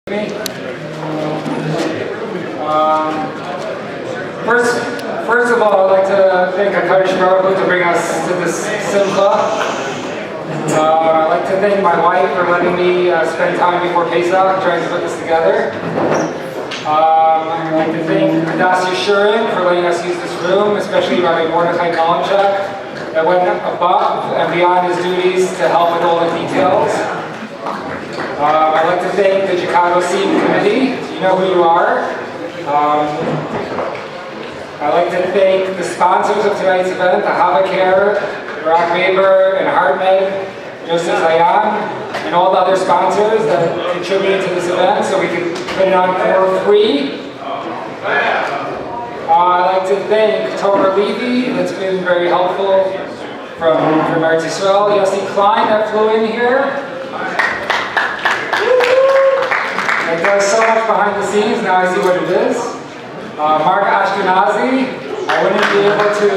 Me. First of all, I'd like to thank Akash Baruch to bring us to this simcha. I'd like to thank my wife for letting me spend time before Pesach trying to put this together. I'd like to thank Nazir for letting us use this room, especially Rabbi Mordechai Malanchuk, that went above and beyond his duties to help with all the details. I'd like to thank the Chicago Siyum Committee. You know who you are. I'd like to thank the sponsors of tonight's event, the Havacare, Barak Weber, and HeartMed, Joseph Zayan, and all the other sponsors that contributed to this event so we could put it on for free. I'd like to thank Torah Levy, that's been very helpful from Eretz Yisrael. Yossi Klein that flew in here. It does so much behind the scenes, now I see what it is. Mark Ashkenazi, I wouldn't be able to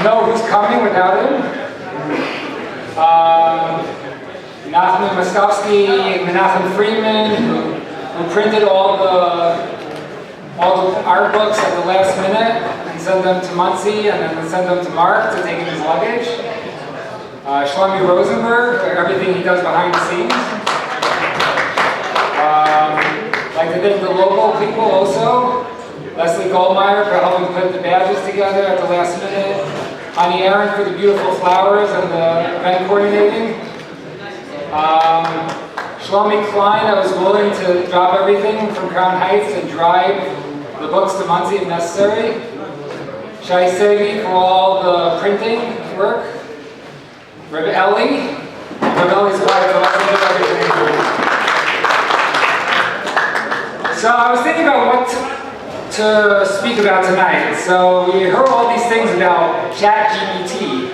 know who's coming without him. Nachman Mostovsky, Menachem Friedman, who printed all the art books at the last minute and sent them to Muncie and then sent them to Mark to take in his luggage. Shlomi Rosenberg for everything he does behind the scenes. I'd like to thank the local people also. Leslie Goldmeyer for helping put the badges together at the last minute. Ani Aaron for the beautiful flowers and the event coordinating. Shlomi Klein that was willing to drop everything from Crown Heights and drive the books to Muncie if necessary. Shai Sevi for all the printing work. Reb Eli. Reb Eli's wife for everything. So I was thinking about what to speak about tonight. So we heard all these things about ChatGPT.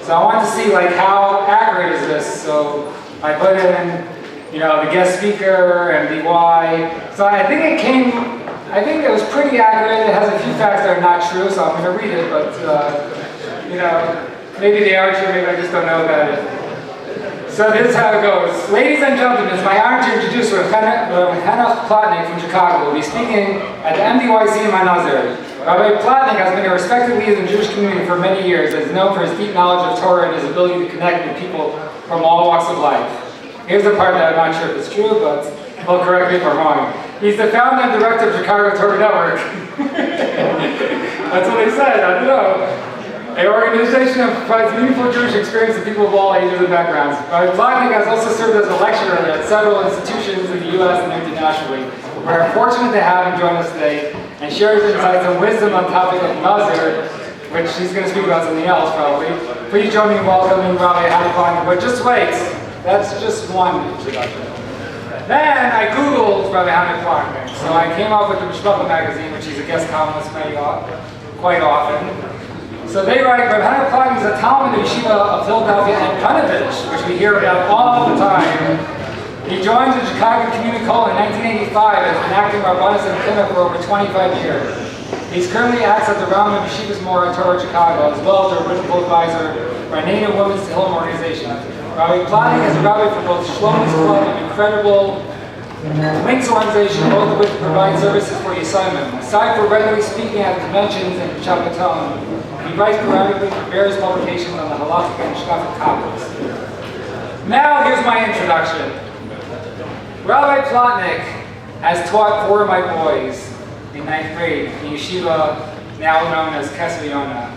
So I wanted to see how accurate is this. So I put in, the guest speaker and the why. So I think it was pretty accurate. It has a few facts that are not true, so I'm going to read it. But maybe they are true. Maybe I just don't know about it. So this is how it goes. Ladies and gentlemen, it's my honor to introduce Rav Henoch Plotnik from Chicago. Who will be speaking at the MDYC in my Nazir. Rabbi Plotnik has been a respected leader in the Jewish community for many years and is known for his deep knowledge of Torah and his ability to connect with people from all walks of life. Here's the part that I'm not sure if it's true, but he'll correct me if I'm wrong. He's the founder and director of Chicago Torah Network. That's what they said, I don't know. An organization that provides meaningful Jewish experience to people of all ages and backgrounds. Rabbi Plotnik has also served as a lecturer at several institutions in the U.S. and internationally. We're fortunate to have him join us today and share his insights and wisdom on the topic of Nazir, which he's going to speak about something else probably. Please join me in welcoming Rabbi Henoch Plotnik. But just wait, that's just one introduction. Then I Googled Rabbi Henoch Plotnik. So I came up with the Mishpacha magazine, which he's a guest columnist quite often. So they write, Rabbi Henoch Plotnik is a Talmud Yeshiva of Philadelphia and Panovich, which we hear about all the time. He joined the Chicago Community College in 1985 and has been acting Rabbanis and Pinna for over 25 years. He's currently acts as the Ram of Yeshivas Mora Torah Chicago, as well as a principal advisor for a Native Women's Tehillim organization. Rabbi Plotnik is a rabbi for both Shlomo's Club and Incredible Links organization, both of which provide services for Yisraelim. Aside from regularly speaking at conventions and Shabbaton, he writes periodically for various publications on the halachic and shkafic topics. Now here's my introduction. Rabbi Plotnik has taught 4 of my boys in 9th grade in yeshiva, now known as Kesef Yonah.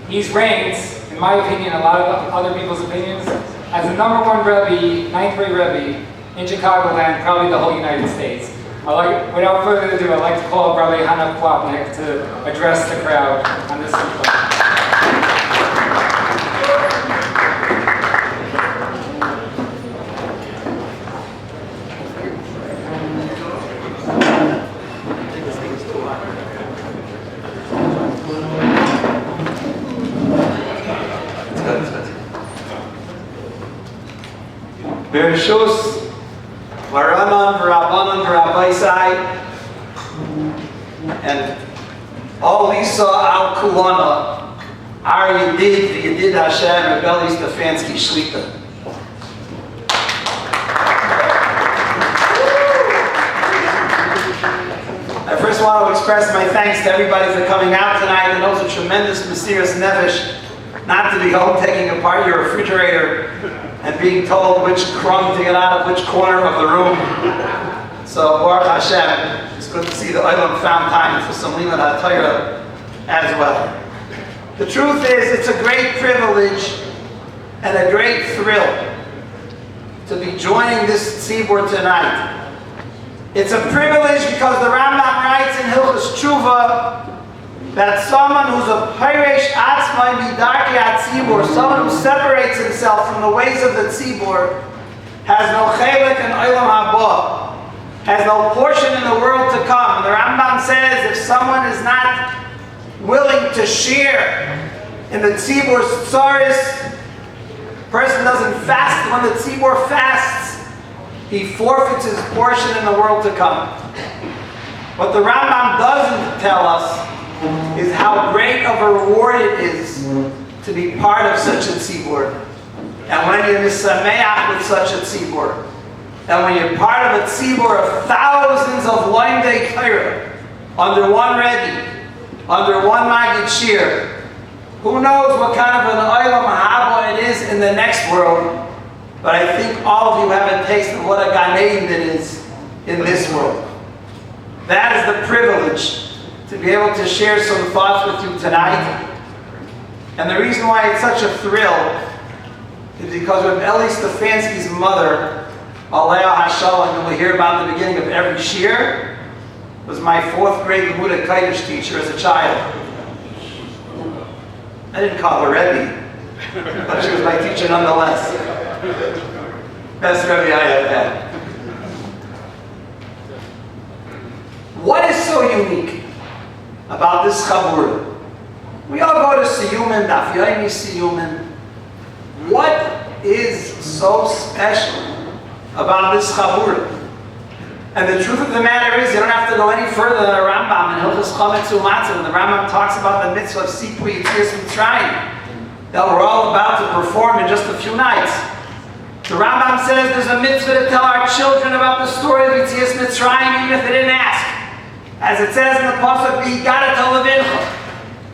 He's ranked, in my opinion, a lot of other people's opinions, as the #1 Rebbe, 9th grade Rebbe, in Chicagoland, probably the whole United States. Without further ado, I'd like to call Rabbi Henoch Plotnik to address the crowd on this one. Bereshus Maranan V'Rabbanan V'Rabbaisai and all Lisa Al Kulana Ar Yedid Hashem Eli Stefansky Shlita. express my thanks to everybody for coming out tonight. And those a tremendous mysterious nefesh not to be home taking apart your refrigerator and being told which crumb to get out of which corner of the room. So Baruch Hashem, it's good to see the Olam found time for some Limud HaTorah as well. The truth is, it's a great privilege and a great thrill to be joining this tzibur tonight. It's a privilege because the Rambam writes in Hilchos Tshuva that someone who's a Peiresh Atzmai Midarkei HaTzibur, someone who separates himself from the ways of the tzibur, has no chelik in Olam Haba, has no portion in the world to come. The Rambam says if someone is not willing to share in the tzibur's tzaris, person doesn't fast when the tzibur fasts, he forfeits his portion in the world to come. What the Rambam doesn't tell us is how great of a reward it is to be part of such a tzibur. And when you're misameach with such a tzibur, and when you're part of a tzibur of thousands of loimdei Torah, under one Rebbe, under one Maggid Shir, who knows what kind of an Olam Haba it is in the next world, but I think all of you have a taste of what a Gan Eden it is in this world. That is the privilege to be able to share some thoughts with you tonight. And the reason why it's such a thrill is because with Eli Stefansky's mother, Alea Hashalom, who we hear about at the beginning of every shir, was my 4th grade Limud HaKodesh teacher as a child. I didn't call her Rebbe, but she was my teacher nonetheless. Best Rebbe I ever had. What is so unique about this chabur? We all go to Siyum and Daf Yomi Siyum. What is so special about this chabur? And the truth of the matter is, you don't have to go any further than the Rambam in Hilchos Chametz U'Matzah, when the Rambam talks about the mitzvah of Sipur Yitzias Mitzrayim that we're all about to perform in just a few nights. The Rambam says there's a mitzvah to tell our children about the story of Yitzias Mitzrayim even if they didn't ask. As it says in the pasuk, V'higata levincha.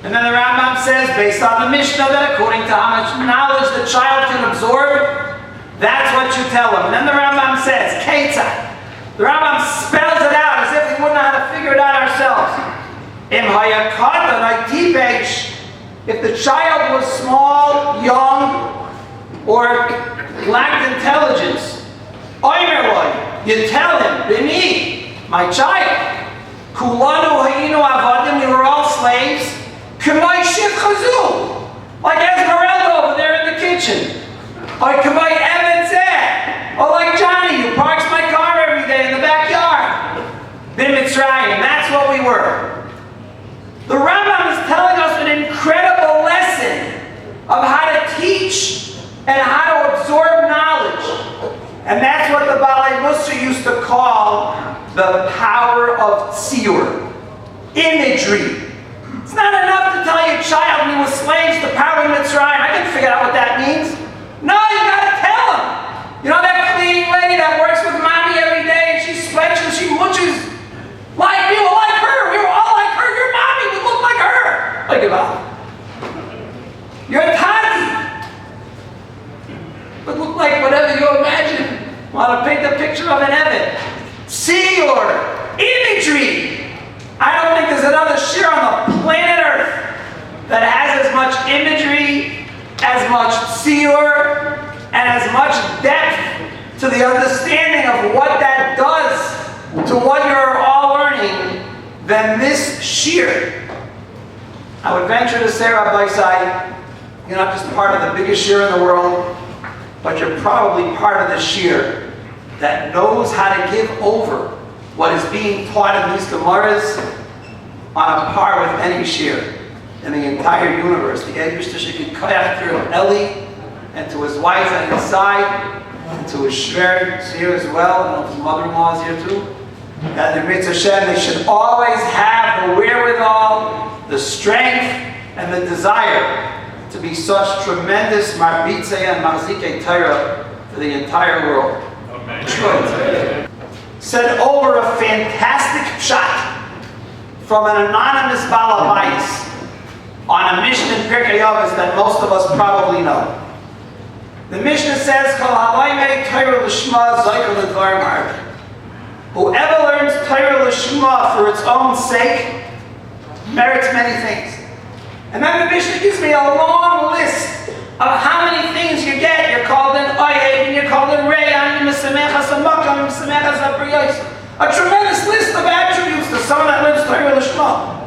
And then the Rambam says, based on the Mishnah, that according to how much knowledge the child can absorb, that's what you tell them. And then the Rambam says, Ketzah. The Rambam spells it out as if we wouldn't know how to figure it out ourselves. If the child was small, young, or lacked intelligence, you tell him, Bini, my child, Kulanu hayinu avadim, you were all slaves, Kamai shif chazu, like Esmeralda over there in the kitchen, or Kamai Evan, or like Johnny who parks my car every day in the backyard. Bin Mitzrayim, that's what we were. The Rambam is telling us an incredible lesson of how to teach and how to absorb knowledge. And that's what the Balei Musar used to call the power of tziyur, imagery. It's not enough to tell your child when he was slaves, the power of Mitzrayim. I can figure out what that means. No, you got to tell him. You know that cleaning lady that works with mommy every day and she sweats and she munches like we were like her. We were all like her. Your mommy would look like her. Think about it. Your tati would look like whatever you imagine. Want to paint the picture of an Evan. See your imagery. I don't think there's another shir on the planet Earth that has as much imagery, as much seer, and as much depth to the understanding of what that does to what you're all learning than this shir. I would venture to say, Rabbi Sai, you're not just part of the biggest shir in the world, but you're probably part of the shir that knows how to give over what is being taught in these Gemaras on a par with any shir in the entire universe. The Eibush Tishik Koyach through Eli and to his wife and his side, and to his shver here as well, and his mother-in-law is here too. And the Mitzvah Hashem, they should always have the wherewithal, the strength, and the desire to be such tremendous Marbitze and Marzike Torah for the entire world. Amen. Said over a fantastic shot from an anonymous balabais on a Mishnah in Pirkei Avos that most of us probably know. The Mishnah says, "Kol halayimei Torah l'shma zaykel l'dvarim harbe." Whoever learns Torah l'shma for its own sake merits many things. And then the Mishnah gives me a long list of how many things you get. You're called an oyev, and you're called an reyan, and misamechas amakam, and misamechas abriyos. A tremendous list of attributes to someone that learns Torah l'shma,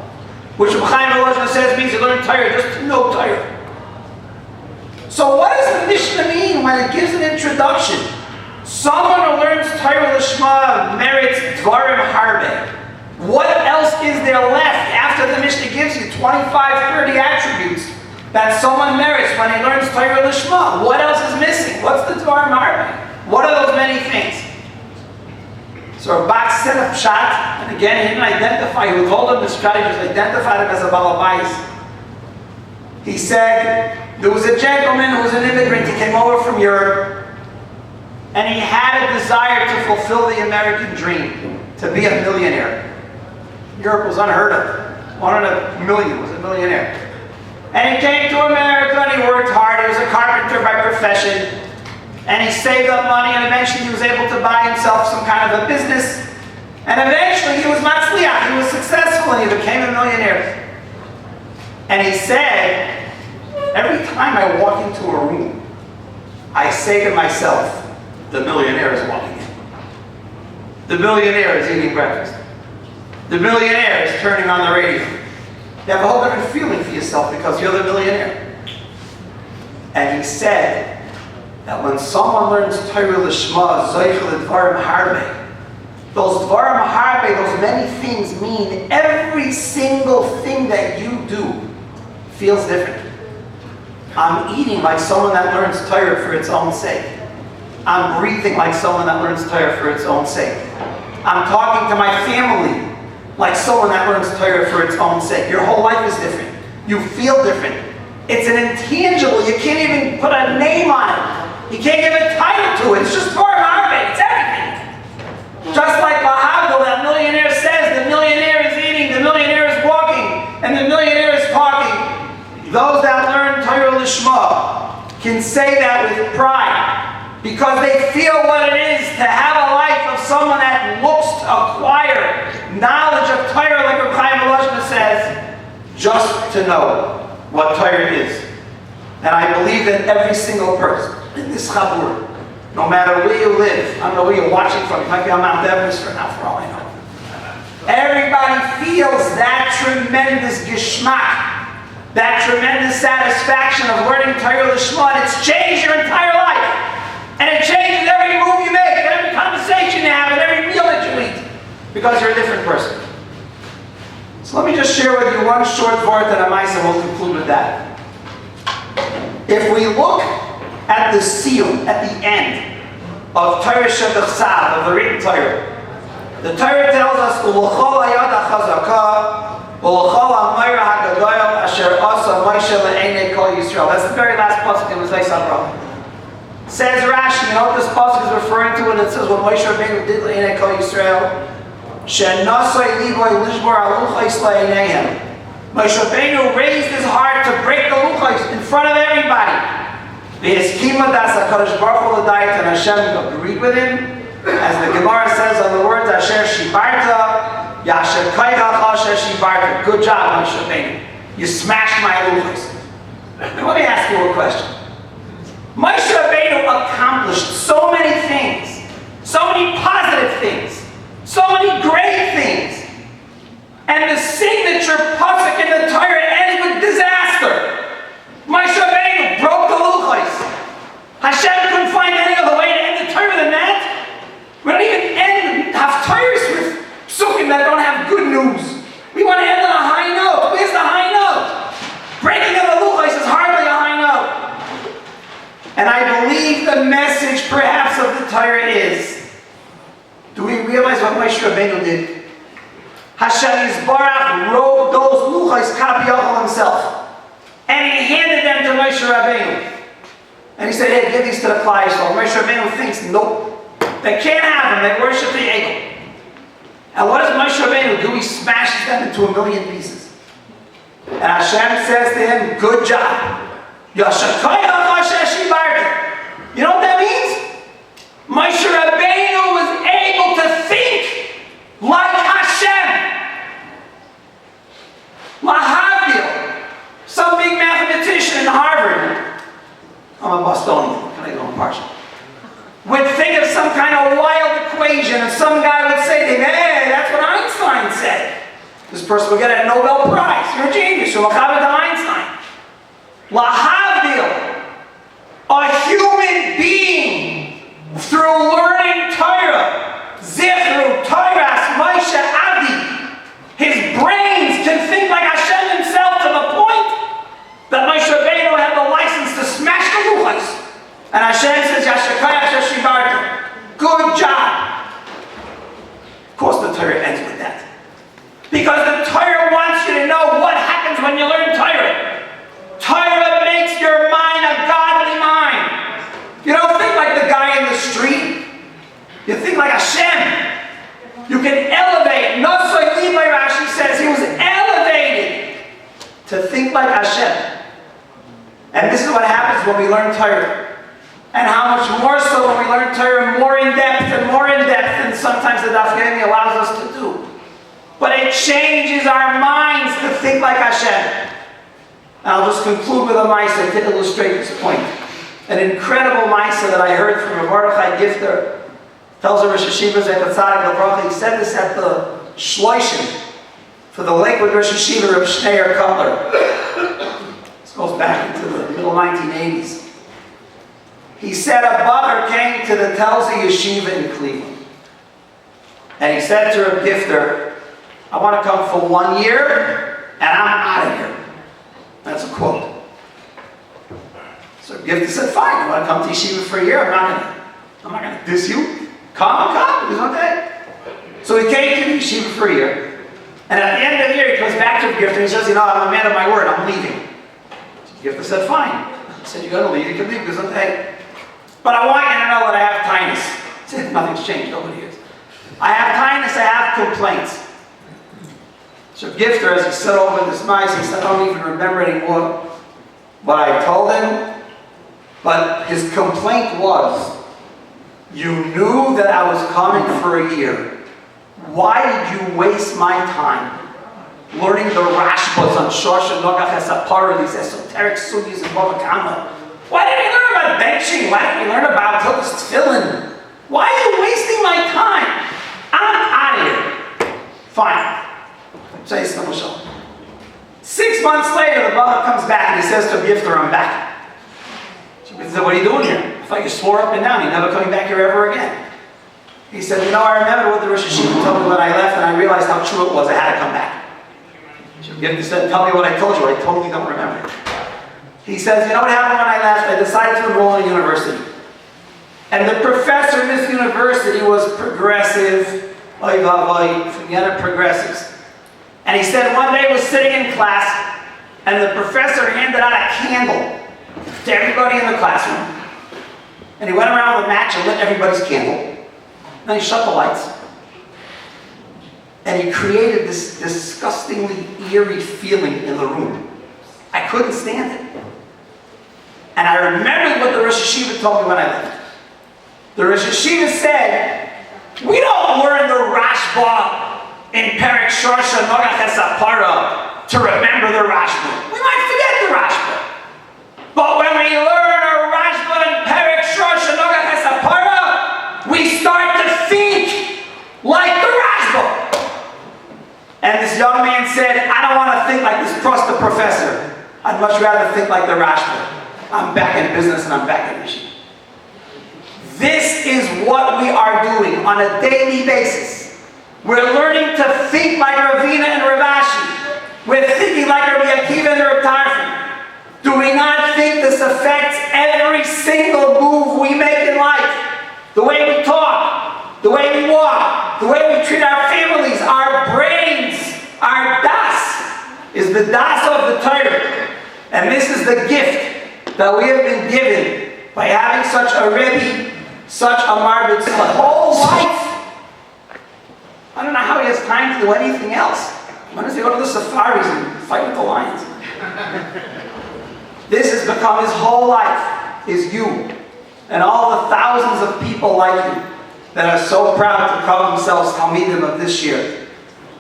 which Chaim says means you learn Torah just to know Torah. So what does the Mishnah mean when it gives an introduction? Someone who learns Torah l'shma merits dvarim harbe. What else is there left after the Mishnah gives you 25, 30 attributes that someone merits when he learns Torah l'shma? What else is missing? What's the dvarim harbe? What are those many things? So Rabbak set up pshat, and again he didn't identify who told him this pshat, he just identified him as a balabais. He said there was a gentleman who was an immigrant, he came over from Europe, and he had a desire to fulfill the American dream, to be a millionaire. Europe was unheard of. 1 in a million was a millionaire. And he came to America and he worked hard. He was a carpenter by profession. And he saved up money, and eventually he was able to buy himself some kind of a business. And eventually he was matzliach, he was successful, and he became a millionaire. And he said, every time I walk into a room, I say to myself, the millionaire is walking in. The millionaire is eating breakfast. The millionaire is turning on the radio. You have a whole different feeling for yourself because you're the millionaire. And he said that when someone learns Torah l'shma, zaychel l'dvarim harbe, those dvarim harbe, those many things mean every single thing that you do feels different. I'm eating like someone that learns Torah for its own sake. I'm breathing like someone that learns Torah for its own sake. I'm talking to my family like someone that learns Torah for its own sake. Your whole life is different. You feel different. It's an intangible. You can't even put a name on it. You can't give a title to it. It's just dvarim harbe. It's everything. Just like Lahavdil, that millionaire says, the millionaire is eating, the millionaire is walking, and the millionaire is talking. Those that learn Torah l'shma can say that with pride because they feel what it is to have a life of someone that looks to acquire knowledge of Torah, like Reb Chaim says, just to know what Torah is. And I believe that every single person in this chabur, no matter where you live, I don't know where you're watching from, you might be on Mount Everest right now for all I know. Everybody feels that tremendous geschmack, that tremendous satisfaction of learning Torah l'shma, and it's changed your entire life. And it changes every move you make, and every conversation you have, and every meal that you eat, because you're a different person. So let me just share with you one short vart and a mice, and we'll conclude with that. If we look at the Siyum, at the end of Torah Shebechsav, of the written Torah, the Torah tells us, "U'l'chol hayad ha'chazaka, u'l'chol ha'mayra ha'gadoyel asher asa Moshe le'enei kol Yisrael." That's the very last pasuk in the Zayis HaBracha. Says Rashi, you know what this pasuk is referring to when it says what Moshe Rabbeinu did le'enei kol Yisrael? She'nasoi liboy lishbor aluchais le'eneihem. Moshe Rabbeinu raised his heart to break the luchais in front of everybody. V'hiskima das HaKadosh Baruch Hu l'dayit, and Hashem agreed with him. As the Gemara says on the words, Asher Shibarta, Yasher Kaigacha Asher Shibarta. Good job, Moshe Rabbeinu. You smashed my luchais. Now let me ask you a question. Moshe Rabbeinu accomplished so many things, so many positive things, so many great things. And the signature pasuk in the Torah ends with disaster. Moshe Rabbeinu broke the luchais. Hashem couldn't find any other way to end the Torah than that. We don't even end haftarahs with psukim that don't have good news. We want to end on a high note. Where's the high note? Breaking of the luchais is hardly a high note. And I believe the message perhaps of the Torah is, do we realize what Moshe Rabbeinu did? Hashem Yisbarach wrote those luchais kabiyachol himself, and he handed them to Moshe Rabbeinu. And he said, "Hey, give these to the Klal Yisrael." Moshe Rabbeinu thinks, nope, they can't have them. They worship the eagle. And what does Moshe Rabbeinu do? He smashes them into 1,000,000 pieces. And Hashem says to him, good job. You know what that means? Moshe Rabbeinu was able to think like Hashem. Lahavdil, some big mathematician in Harvard, I'm a Bostonian, can I go in partial? Would think of some kind of wild equation, and some guy would say to him, hey, that's what Einstein said. This person will get a Nobel Prize. You're a genius. You're Einstein. Lahavdil, a human being, through learning Torah, Zichru, Torahs, Moshe Avdi, his brains can think like Hashem himself to the point that Moshe Rabbeinu had the license to smash the luchos. And Hashem says, Yashakayach Shashibarta, good job. Of course the Torah ends with that. Because the Torah wants you to know what happens when you learn Torah. Torah makes your mind a godly mind. You don't think like the guy in the street. You think like Hashem. You can elevate. Nosoi Limay, Rashi says, he was elevated to think like Hashem. And this is what happens when we learn Torah. And how much more so when we learn Torah more in depth than sometimes the Daf Yomi allows us to do. But it changes our minds to think like Hashem. And I'll just conclude with a Maisa to illustrate this point. An incredible Maisa that I heard from Mordechai Gifter. Tells the Rosh Hashiva Zekatzadik L'Bracha. He said this at the Shloshim for the Lakewood Rosh Hashiva of Schneier Cutler. This goes back into the middle 1980s. He said a brother came to the Telzi Yeshiva in Cleveland. And he said to Reb Gifter, I want to come for 1 year, and I'm out of here. That's a quote. So Reb Gifter said, fine, you want to come to Yeshiva for a year? I'm not going to diss you. Come, it was okay. So he came to the Yeshiva for a year. And at the end of the year, he comes back to Reb Gifter and he says, I'm a man of my word, I'm leaving. So Gifter said, fine. He said, you're going to leave, you can leave, because okay. But I want you to know that I have tinnitus. He said, nothing's changed, nobody is. I have tinnitus, I have complaints. So Gifter, as he said over this mice, he said, I don't even remember anymore what I told him. But his complaint was, you knew that I was coming for a year. Why did you waste my time learning the Rashbas on Shosha Nogach Esapara, these esoteric sugis and Bava Kama? Why didn't you learn about benching? Why didn't you learn about Hilchos Tefillin? Why are you wasting my time? I'm out of here. Fine. 6 months later, the brother comes back and he says to Gifter, I'm back. He said, what are you doing here? I thought you swore up and down, you're never coming back here ever again. He said, I remember what the Rosh Hashiva told me when I left, and I realized how true it was. I had to come back. Gifter said, tell me what I told you. I totally don't remember. He says, what happened when I left? I decided to enroll in a university. And the professor in this university was progressive. Forget it, progressives. And he said one day he was sitting in class, and the professor handed out a candle to everybody in the classroom. And he went around with a match and lit everybody's candle. Then he shut the lights. And he created this disgustingly eerie feeling in the room. I couldn't stand it. And I remembered what the Rosh Hashiva told me when I left. The Rosh Hashiva said, we don't learn the Rashba in Perek Shosha Nogach Esapara to remember the Rashba. We might forget the Rashba. But when we learn a Rashba in Perek Shosha Nogach Esapara, we start to think like the Rashba. And this young man said, I don't want to think like this Prosta professor. I'd much rather think like the Rashba. I'm back in business and I'm back in mission. This is what we are doing on a daily basis. We're learning to think like Ravina and Ravashi. We're thinking like Rabbi Akiva and Rabbi Tarfon. Do we not think this affects every single move we make in life? The way we talk, the way we walk, the way we treat our families, our brains, our das is the das of the Torah. And this is the gift that we have been given by having such a Rebbe, such a Marbitz, the whole life. I don't know how he has do anything else. When does he go to the safaris and fight with the lions? This has become his whole life, is you. And all the thousands of people like you that are so proud to call themselves Talmidim of this year.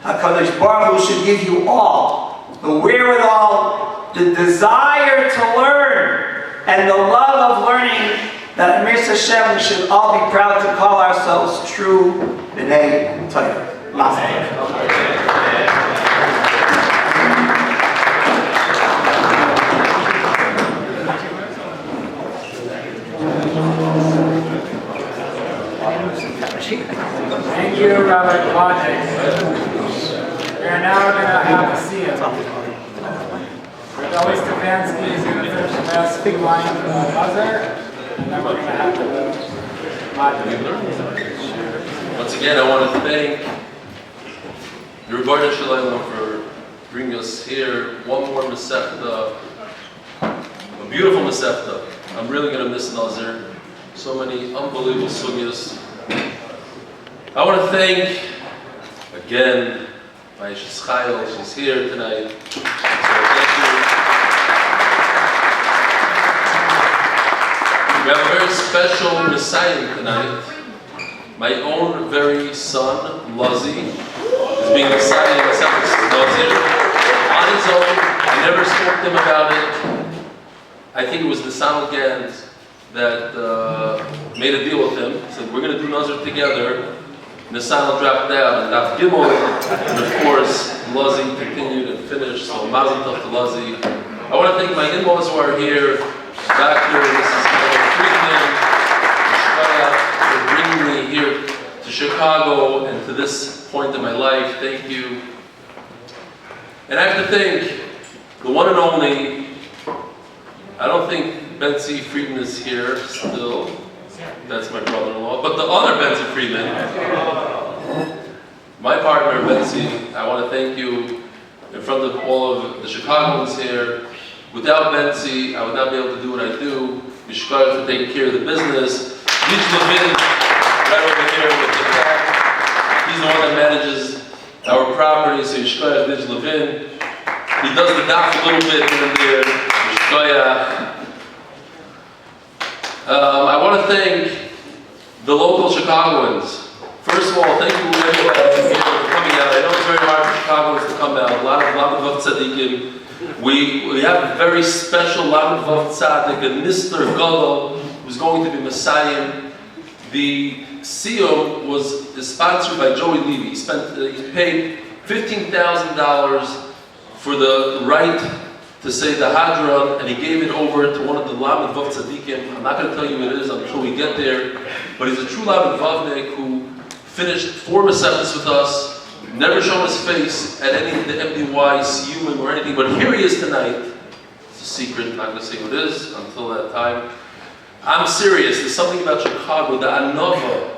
HaKadosh Baruch Hu should give you all the wherewithal, the desire to learn, and the love of learning, that Amir Hashem, we should all be proud to call ourselves true B'nai Torah. Thank you, Rabbi Kwadek. We are now going to have a Siyum. Eli Stefansky is going to finish the last big line of Nazir, and then we're going to have the Once again, I want to thank the Rebbeinu Shalom for bringing us here. One more Masechta, a beautiful Masechta. I'm really going to miss Nazir. So many unbelievable sugyas. I want to thank, again, my Shishchayel. She's here tonight. So thank you. We have a very special Messiah tonight. My own very son, Lazi, is being Messiah in Nazir. On his own, I never spoke to him about it. I think it was the Salgans that made a deal with him. Said, we're going to do Nazir together. Nissan dropped out and Daf Gimel, and of course, Lazi continued and finished, so Mazel Tov to Lazi. I want to thank my in-laws who are here, Dr. and Mrs. Friedman, for bringing me here to Chicago and to this point in my life. Thank you. And I have to thank the one and only, I don't think Betsy Friedman is here still. That's my brother-in-law. But the other Betsy Friedman, my partner Betsy, I want to thank you in front of all of the Chicagoans here. Without Betsy, I would not be able to do what I do. Mishkar for taking care of the business. Mitch Levin, right over here with the cat. He's the one that manages our property, so Mishkar Mitch Levin. He does the daf a little bit here and there. Mishkar. I want to thank the local Chicagoans. First of all, thank you everybody for coming out. I know it's very hard for Chicagoans to come out. A lot of tzaddikim. We have a very special Lamed Vav Tzaddik, a Mr. Gadol, who's going to be Messiah. The Siyum is sponsored by Joey Levy. He paid $15,000 for the right to say the Hadron, and he gave it over to one of the Lamed Vav Tzaddikim. I'm not going to tell you who it is until we get there, but he's a true Lamed Vavnik who finished 4 Masechtas with us, never shown his face at any of the MDY, Siyum, or anything, but here he is tonight. It's a secret, I'm not going to say who it is until that time. I'm serious, there's something about Chicago, the Anova.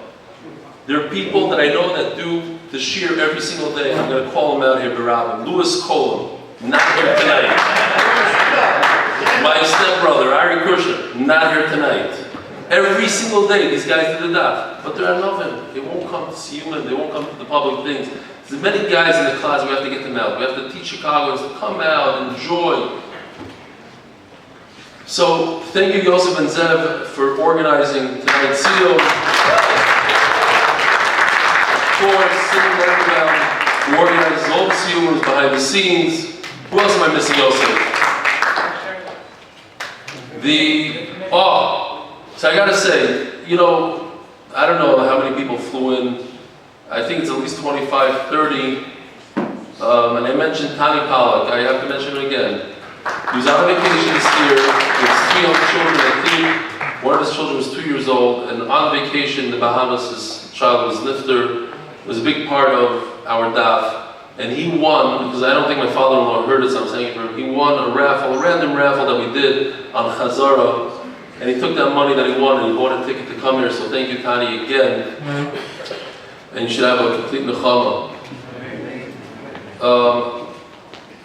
There are people that I know that do the shir every single day. I'm going to call him out here, Barabim. Louis Cohen, not here tonight. My stepbrother, Ari Kushner, not here tonight. Every single day, these guys do the daf, but they're Anovim. They won't come to Siyum, they won't come to the public things. There's many guys in the class, we have to get them out. We have to teach Chicagoans to come out, enjoy. So, thank you Yosef and Zev for organizing tonight's Siyum. For sitting back who organizes all the Siyums behind the scenes. Who else am I missing, Yosef? So I gotta say, I don't know how many people flew in. I think it's at least 25, 30. And I mentioned Tani Pollack. I have to mention him again. He was on vacation this year with 3 young children. I think one of his children was 2 years old. And on vacation in the Bahamas, his child was Nifter. It was a big part of our daf. And he won, because I don't think my father-in-law heard it, so I'm saying it for him. He won a random raffle that we did on Chazara. And he took that money that he won and he bought a ticket to come here. So thank you, Tani, again. And you should have a complete nechama.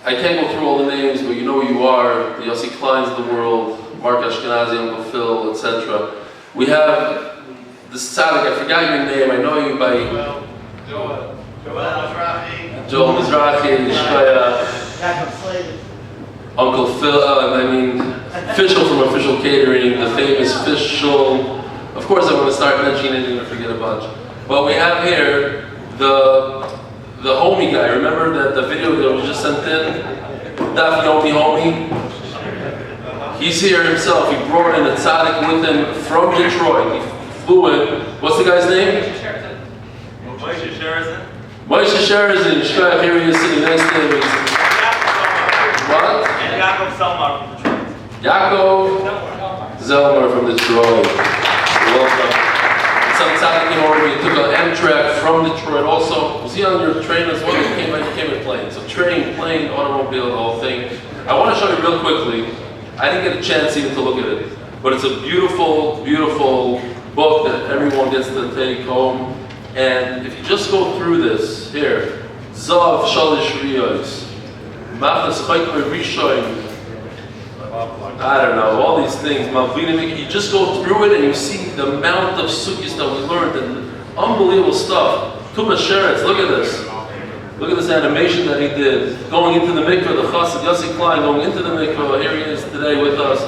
I can't go through all the names, but you know who you are. The Yossi Kleins of the world, Mark Ashkenazi, Uncle Phil, etc. We have the tzaddik, I forgot your name, I know you by... Joel Azrahi. Joel Mizrahi, Shkoyach, Uncle Phil, Official from Official Catering, the famous Official. Of course, I want to start mentioning it and forget a bunch. But we have here the homie guy. Remember that the video that was just sent in? Daf Yomi homie? He's here himself. He brought in a tzaddik with him from Detroit. He flew in. What's the guy's name? Moshe Sherazin. Shkoyach, here he is sitting next to him. What? And Yaakov Selmar from Detroit. Yaakov Zelmar from Detroit. Welcome. Some tzaddik came over. He took an Amtrak from Detroit also. Was he on your train as well? He came in plane. So train, plane, automobile, the whole thing. I want to show you real quickly. I didn't get a chance even to look at it. But it's a beautiful, beautiful book that everyone gets to take home. And if you just go through this, here, Zav Shalish Riyos, Machnas Chaykoy Rishoyim, I don't know, all these things, you just go through it and you see the amount of sukkahs that we learned and unbelievable stuff. Tuma Sheretz, look at this. Look at this animation that he did. Going into the mikveh, the chassid Yossi Klein going into the mikveh. Here he is today with us.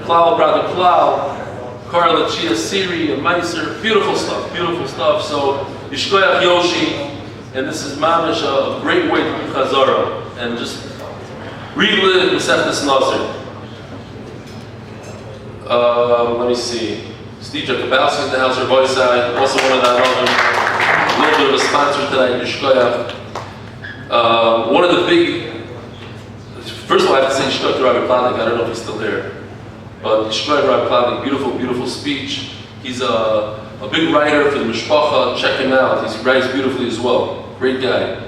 Klal, brother Klal, Carla Chia Siri, and Meiser. Beautiful stuff, beautiful stuff. So, Yishkoyach Yoshi, and this is mamish a great way to do Chazara and just relive Mesechtes Nazir. Let me see. Steve Jakubowski in the house, Rabbi Isai, also one of the a little bit of a sponsor tonight, Yishkoyach. One of the big, first of all, I have to say Yishkoyach Rabbi Pladik. I don't know if he's still here, but Yishkoyach Rabbi Pladik, beautiful, beautiful speech. He's a big writer for the Mishpacha. Check him out. He writes beautifully as well. Great guy.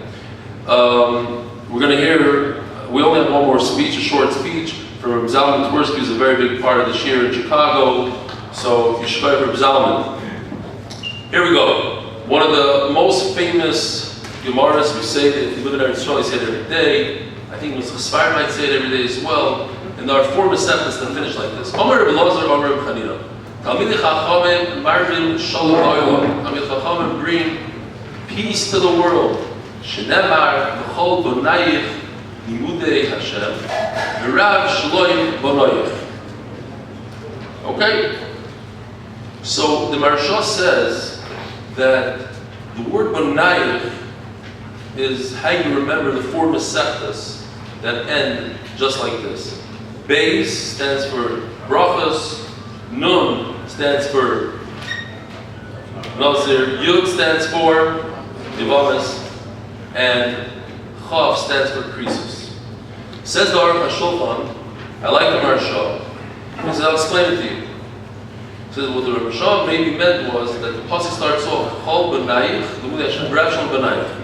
We're going to hear, we only have one more speech, a short speech from Zalman Twersky, who's a very big part of the Shir in Chicago. So, Yishkoyach Rabbi Zalman. Here we go. One of the most famous Gemaras, we say that if you live in Eretz Yisrael, you say it every day. I think Mr. Chasvar might say it every day as well. And there are four Mesechtes that finish like this. Omer Rabbi Lazar, Omer Rabbi Chanina. Talmidei Chachamim marvin shalom ha'olam. Talmidei Chachamim bring peace to the world. Shenemar v'chol bonayich limudei Hashem v'rav shloim bonoyich. Okay? So the Maharsha says that the word bonayich is how you remember the four Mesechtes that end just like this. Beis stands for brachas, Nun stands for Nazir, Yud stands for Yivamis, and Chav stands for Krisus. Says the Aruch HaShulchan, I like the Maharsha, he says, I'll explain it to you. He says, what the Maharsha maybe meant was that the pasuk starts off, Chol B'nayich, L'mudei Hashem, B'rav Shalom B'nayich.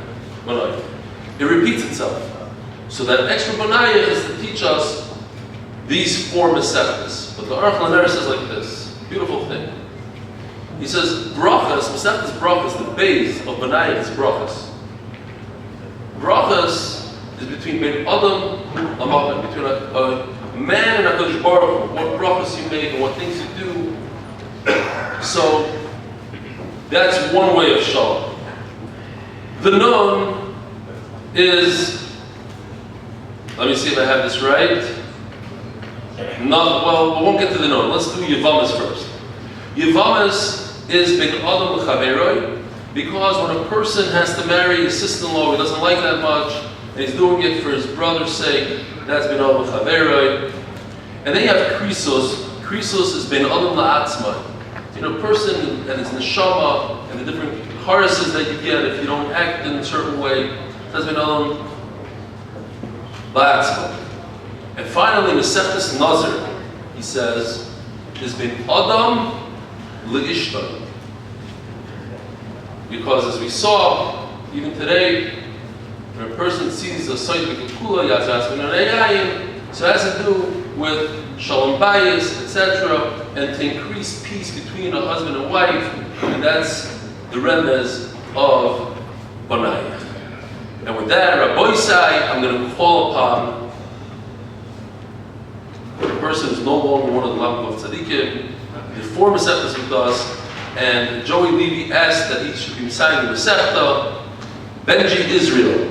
It repeats itself. So that extra B'nayich is to teach us these four Mesechtes. But the Aruch LaNer says like this, beautiful thing. He says, brachas, Mesechtes brachas, the base of B'nayich is brachas. Brachas is between Ben Adam and Malach, between a man and a Kadosh Baruch Hu, what brachas you make and what things you do. So, that's one way of Shalom. The Nun is, let me see if I have this right. Well, we won't get to the Nun. Let's do Yivamis first. Yivamis is Ben Adam L'Chaveroi, because when a person has to marry his sister-in-law he doesn't like that much, and he's doing it for his brother's sake, that's Ben Adam L'Chaveroi. And then you have Krisus. Krisus is Ben Adam L'Atzma. You know, a person and his neshama and the different harnesses that you get if you don't act in a certain way, that's Ben Adam L'Atzma. And finally, Mesechtes Nazir, he says, is Ben Adam L'Ishta. Because as we saw, even today, when a person sees a site b'kekula, so it has to do with shalom bayis, etc., and to increase peace between a husband and wife, and that's the remez of Banayach. And with that, Rabbi Isai, I'm going to call upon the person who's no longer one of the Lamb of Tzadikim, the four Mesechtes with us, and Joey Levy asked that he should be signing the Mesechta, Benji Israel.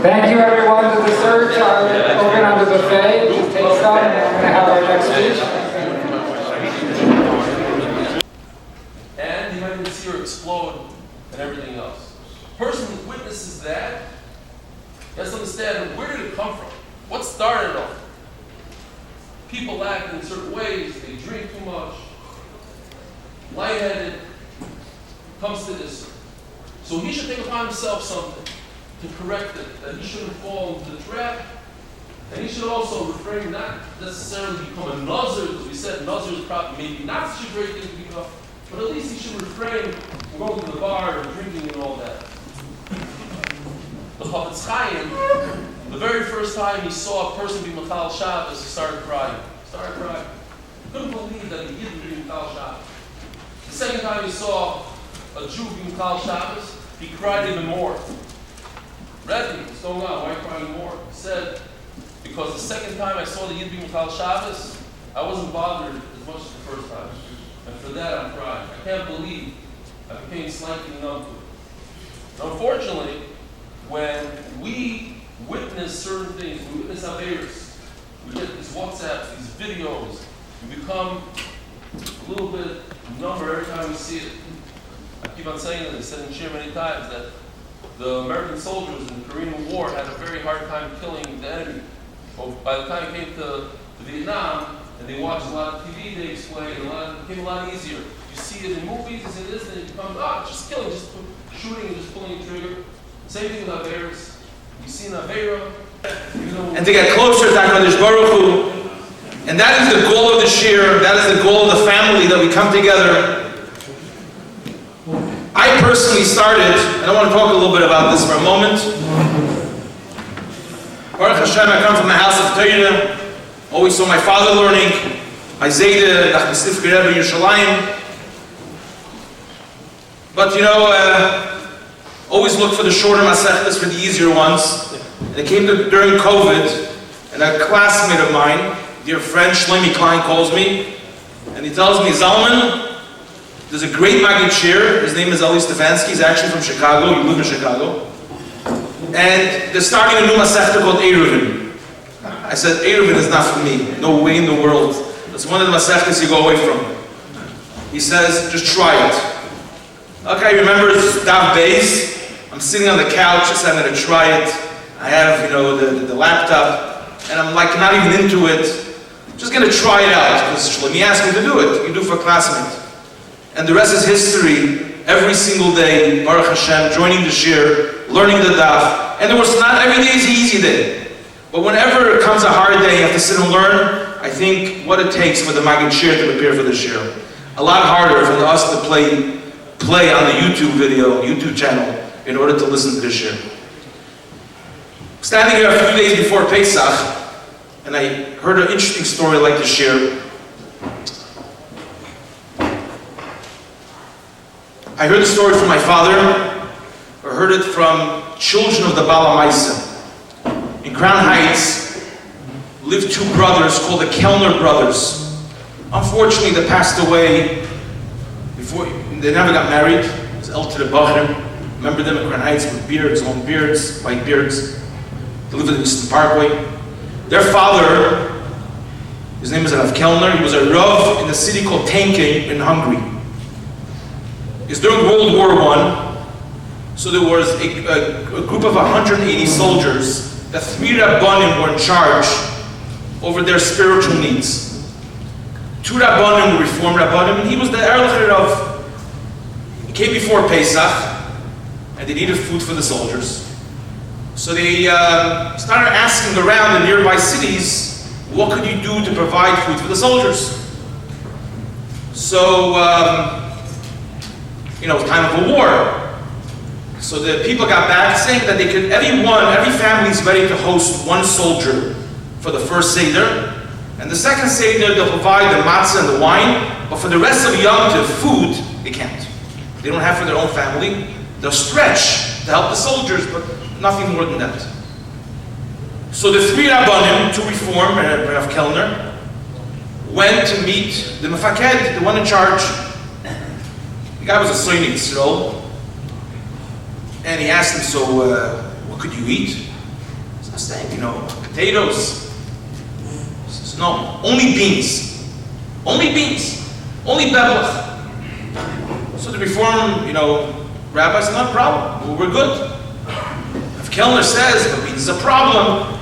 Thank you everyone to the search. Open on the buffet. Just take some. We're going to have our next speech. And you might even see her explode and everything else. The person who witnesses that has to understand, where did it come from? What started it off? People act in certain ways, they drink too much, lightheaded, comes to this. So he should take upon himself something to correct it, that he shouldn't fall into the trap. And he should also refrain, not necessarily become a Nazir, because we said Nazir is probably maybe not such a great thing to become, but at least he should refrain from going to the bar and drinking and all that. The Chafetz Chaim, the very first time he saw a person be Machal Shabbos, he started crying. Couldn't believe that he didn't be Machal Shabbos. The second time he saw a Jew be Machal Shabbos, he cried even more. Rebbe, what's going on? Why are you crying more? He said, because the second time I saw the Yid be Machal Shabbos, I wasn't bothered as much as the first time. And for that I'm crying. I can't believe I became slightly numb to it. Now, unfortunately, when we witness certain things, we witness Averis, we get these WhatsApps, these videos, we become a little bit number every time we see it. I keep on saying this, I said in Shir many times, that the American soldiers in the Korean War had a very hard time killing the enemy. But by the time it came to Vietnam, and they watched a lot of TV they explained, it became a lot easier. You see it in movies, you see this, and it becomes, just killing, just shooting and just pulling the trigger. Same thing with Averas. You see an Avera, and to get closer to HaKadosh Baruch Hu. And that is the goal of the shir, that is the goal of the family, that we come together. I personally started, and I want to talk a little bit about this for a moment. Baruch Hashem, I come from the house of Torah. Always saw my father learning, my Zayde, Nachman Sifri Rebbe in Yerushalayim. But always look for the shorter masechtas, for the easier ones. And it came during COVID, and a classmate of mine, dear friend Shlomi Klein, calls me, and he tells me, Zalman, there's a great Maggid Shir. His name is Eli Stefansky. He's actually from Chicago. He lives in Chicago. And they're starting a new masechta called Eruvin. I said, Eruvin is not for me. No way in the world. That's one of the masechtas you go away from. He says, just try it. Okay, remember Daf Beis? I'm sitting on the couch. I said, I'm going to try it. I have, the laptop, and I'm like not even into it. I'm just going to try it out because Shlomi asked me to do it. You do for a classmate. And the rest is history. Every single day, Baruch Hashem, joining the shir, learning the daf. And there was not every day is an easy day. But whenever it comes a hard day, you have to sit and learn. I think what it takes for the Maggid Shir to prepare for the shir. A lot harder for us to play on the YouTube channel, in order to listen to the shir. Standing here a few days before Pesach, and I heard an interesting story like the shir. I heard the story from my father, or heard it from children of the Bala Maisa. In Crown Heights lived two brothers called the Kellner brothers. Unfortunately, they passed away before, they never got married. It was El Tirabahrim. Remember them in Crown Heights with beards, long beards, white beards. They lived in the Eastern Parkway. Their father, his name is Rav Kellner, he was a Rav in a city called Tenke in Hungary. It's during World War I, so there was a group of 180 soldiers. The three Rabbanim were in charge over their spiritual needs. Two Rabbanim were Reform Rabbanim, and he was the Erlicher of. He came before Pesach, and they needed food for the soldiers. So they started asking around the nearby cities, what could you do to provide food for the soldiers? So, it was time of a war. So the people got back saying that every family is ready to host one soldier for the first Seder. And the second Seder, they'll provide the matzah and the wine, but for the rest of Yom Tov, food, they can't. They don't have for their own family. They'll stretch to help the soldiers, but nothing more than that. So the three Rabbanim, to Reform, and Rav Kellner, went to meet the Mefaked, the one in charge. The guy was a Soyni Yisrael. And he asked him, so what could you eat? So I was saying, potatoes. He says, no, only beans. Only beans. Only beblach. So the Reform, Rabbi said, not a problem. Well, we're good. If Kellner says, but beans is a problem,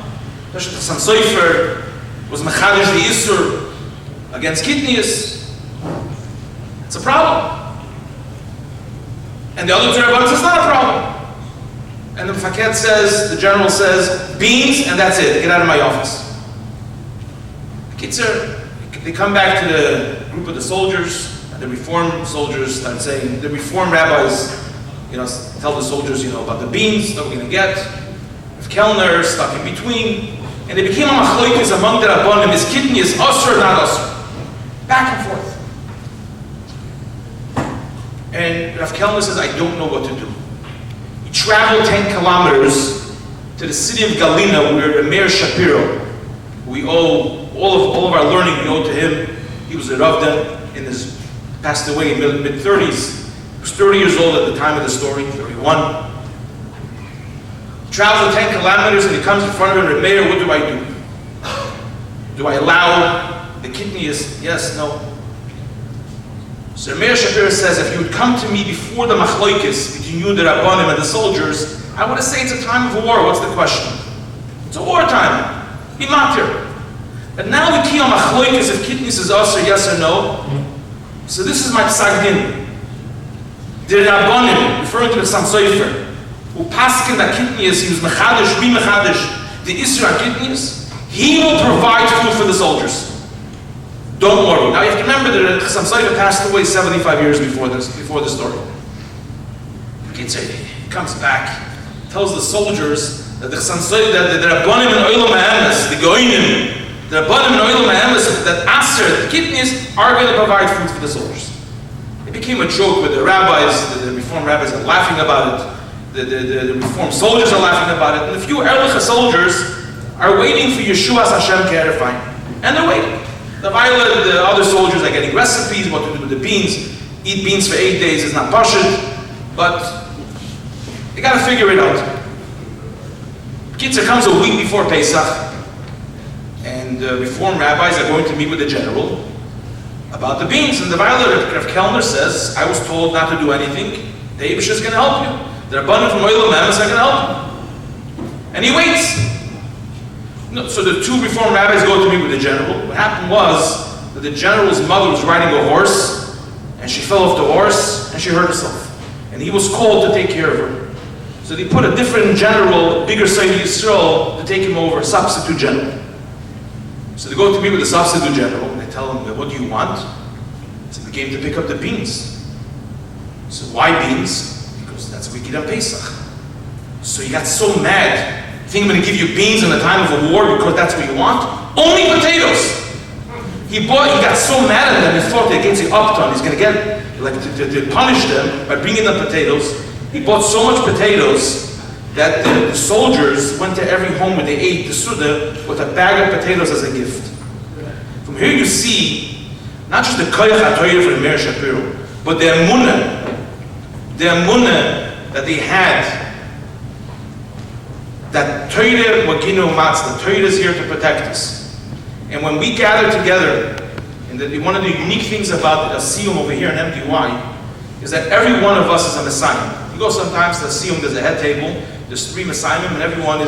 San Sofer was mechadish the Isur against kidneys. It's a problem. And the other two Rabbanim says, it's not a problem. And the Faked says, the general says, beans, and that's it. Get out of my office. They come back to the group of the soldiers, and the Reform soldiers start saying, the Reform rabbis, tell the soldiers, about the beans that we're going to get. If Kellner stuck in between, and they became a machlokes among the Rabbanim, his kidney is usher, not usher. Back and forth. And Rav Kellner says, I don't know what to do. He traveled 10 kilometers to the city of Galina, where the Mayor Shapiro, who we owe all of our learning, we owe to him. He was a Rav then, passed away in the mid-30s. He was 30 years old at the time of the story, 31. He travels 10 kilometers and he comes in front of him, Mayor, what do I do? Do I allow the kidney? Yes, no. So Mayor Shapiro says, if you would come to me before the machlokes between you, the Rabbanim, and the soldiers, I would have said it's a time of war. What's the question? It's a war time. Be matir. But now we key on machlokes if kidneys is usher, yes or no. So this is my psak din. The Rabbanim, referring to the Sam Sofer, who Upaskin that kidneys, he was mechadish, re-mechadish, the Isra kidneys, he will provide food for the soldiers. Don't worry. Now you have to remember that Chassam Sofer passed away 75 years before the story. He comes back, tells the soldiers that the Chassam Sofer, that the Rabbanim and Oilam Ha'emes, the Goinim, the Rabbanim and Oilam Ha'emes, that Aser, the kidneys, are going to provide food for the soldiers. It became a joke with the rabbis, the Reform rabbis are laughing about it. The Reform soldiers are laughing about it. And a few Erlicha soldiers are waiting for Yeshua's Hashem Ke'erefayim. And they're waiting. The other soldiers are getting recipes, what to do with the beans. Eat beans for 8 days is not pashut, but they got to figure it out. Kitzur comes a week before Pesach, and Reform rabbis are going to meet with the general about the beans. And the Violet Rav Kellner says, I was told not to do anything. The Eibush is going to help you. The Rabbanim from Oilam Ha'emes are going to help you. And he waits. No, so the two Reform rabbis go to meet with the general. What happened was that the general's mother was riding a horse, and she fell off the horse, and she hurt herself. And he was called to take care of her. So they put a different general, bigger Sayyid Yisrael, to take him over, a substitute general. So they go to meet with the substitute general, and they tell him, what do you want? So they came to pick up the beans. So why beans? Because that's what we eat on Pesach. So he got so mad. You think I'm going to give you beans in the time of a war because that's what you want? Only potatoes! He got so mad at them, he thought against the upton, he's going to get, like, to punish them by bringing them potatoes. He bought so much potatoes that the soldiers went to every home where they ate the Suda with a bag of potatoes as a gift. From here you see, not just the Koyach HaTorah for the Meir Shapiro, but the Emunah that they had, that Torah Maginu Matz, the Torah is here to protect us. And when we gather together, and one of the unique things about a Siyum over here in MDY is that every one of us is a Messiah. You go sometimes to a Siyum, there's a head table, there's 3 Messiahs, and everyone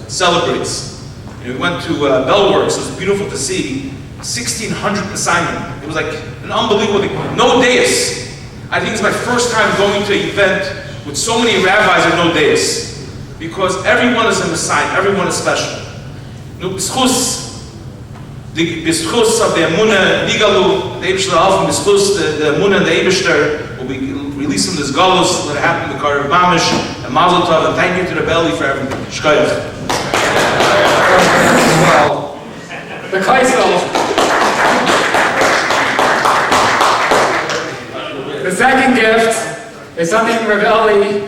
celebrates. And we went to Bellworks, it was beautiful to see 1,600 Messiahs. It was like an unbelievable thing. No dais. I think it's my first time going to an event with so many rabbis and no dais. Because everyone is a Messiah, everyone is special. The B'schus of the Emunah, Nigalu, the Eibishter Alpha, B'schus, the Emunah and the Eibishter will be releasing this Galus that happened to Karav Mamish and Mazel Tov, and thank you to the belly for everything. Shkoyach. The Kleisel. The second gift is something Rav Eli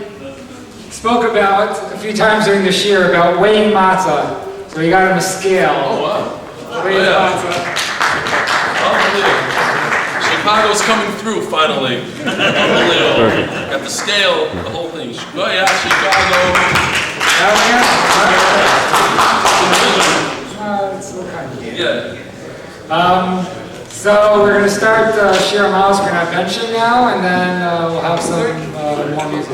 spoke about a few times during the year about weighing matzah. So he got him a scale. Oh, wow. Weighing matzah. Chicago's coming through finally. Got the scale, the whole thing. Oh yeah, Chicago. It's so kind of Yeah. So we're going to start Shir Miles. We're going to have bench now, and then we'll have some more music.